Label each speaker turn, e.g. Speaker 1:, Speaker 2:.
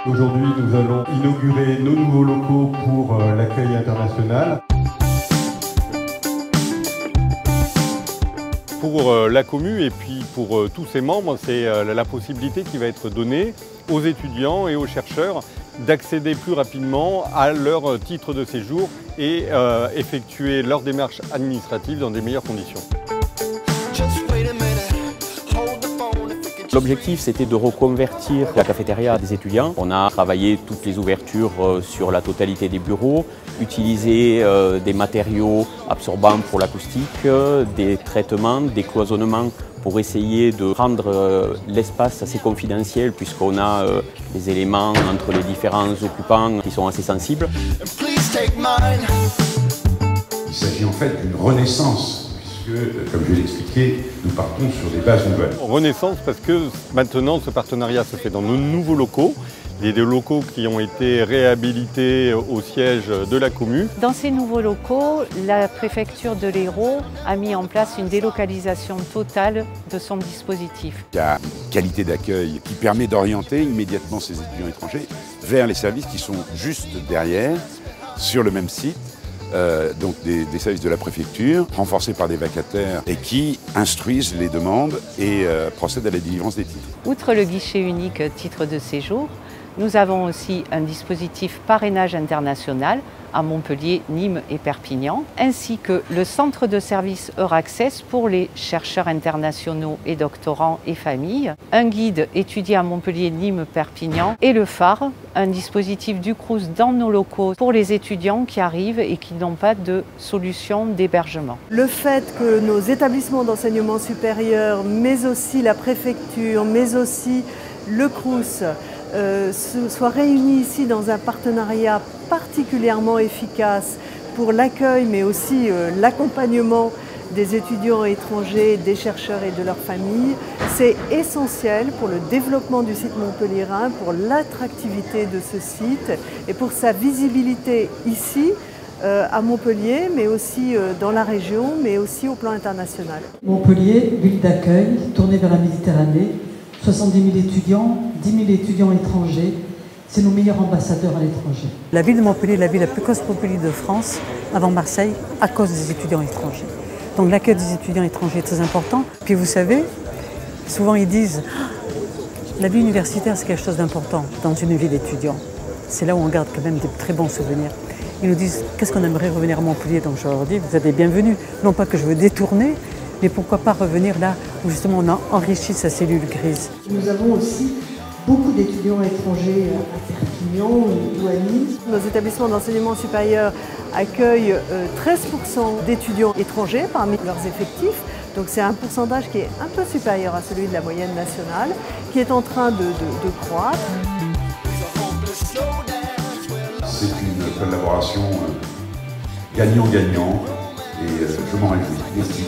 Speaker 1: Aujourd'hui, nous allons inaugurer nos nouveaux locaux pour l'accueil international. Pour la commu et puis pour tous ses membres, c'est la possibilité qui va être donnée aux étudiants et aux chercheurs d'accéder plus rapidement à leur titre de séjour et effectuer leurs démarches administratives dans des meilleures conditions.
Speaker 2: L'objectif, c'était de reconvertir la cafétéria des étudiants. On a travaillé toutes les ouvertures sur la totalité des bureaux, utilisé des matériaux absorbants pour l'acoustique, des traitements, des cloisonnements pour essayer de rendre l'espace assez confidentiel puisqu'on a des éléments entre les différents occupants qui sont assez sensibles.
Speaker 3: Il s'agit en fait d'une renaissance. Comme je l'ai expliqué, nous partons sur des bases nouvelles.
Speaker 1: Renaissance parce que maintenant ce partenariat se fait dans nos nouveaux locaux, des locaux qui ont été réhabilités au siège de la commune.
Speaker 4: Dans ces nouveaux locaux, la préfecture de l'Hérault a mis en place une délocalisation totale de son dispositif.
Speaker 3: Il y a une qualité d'accueil qui permet d'orienter immédiatement ces étudiants étrangers vers les services qui sont juste derrière, sur le même site. Donc des services de la préfecture, renforcés par des vacataires et qui instruisent les demandes et procèdent à la délivrance des titres.
Speaker 4: Outre le guichet unique titre de séjour, nous avons aussi un dispositif parrainage international à Montpellier, Nîmes et Perpignan, ainsi que le centre de service Euraccess pour les chercheurs internationaux et doctorants et familles, un guide étudié à Montpellier, Nîmes, Perpignan et le phare, un dispositif du Crous dans nos locaux pour les étudiants qui arrivent et qui n'ont pas de solution d'hébergement.
Speaker 5: Le fait que nos établissements d'enseignement supérieur, mais aussi la préfecture, mais aussi le Crous, soient réunis ici dans un partenariat particulièrement efficace pour l'accueil mais aussi l'accompagnement des étudiants étrangers, des chercheurs et de leurs familles. C'est essentiel pour le développement du site montpelliérain, pour l'attractivité de ce site et pour sa visibilité ici à Montpellier, mais aussi dans la région, mais aussi au plan international.
Speaker 6: Montpellier, ville d'accueil, tournée vers la Méditerranée, 70 000 étudiants, 10 000 étudiants étrangers, c'est nos meilleurs ambassadeurs à l'étranger.
Speaker 7: La ville de Montpellier est la ville la plus cosmopolite de France, avant Marseille, à cause des étudiants étrangers. Donc l'accueil des étudiants étrangers est très important. Puis vous savez, souvent ils disent la vie universitaire c'est quelque chose d'important dans une ville étudiante. C'est là où on garde quand même des très bons souvenirs. Ils nous disent qu'est-ce qu'on aimerait revenir à Montpellier, donc je leur dis vous êtes les bienvenus. Non pas que je veux détourner, mais pourquoi pas revenir là où justement on a enrichi sa cellule grise.
Speaker 6: Nous avons aussi beaucoup d'étudiants étrangers à Perpignan ou à Nice.
Speaker 5: Nos établissements d'enseignement supérieur accueillent 13% d'étudiants étrangers parmi leurs effectifs. Donc c'est un pourcentage qui est un peu supérieur à celui de la moyenne nationale, qui est en train de croître.
Speaker 3: C'est une collaboration gagnant-gagnant et je m'en réjouis. Merci.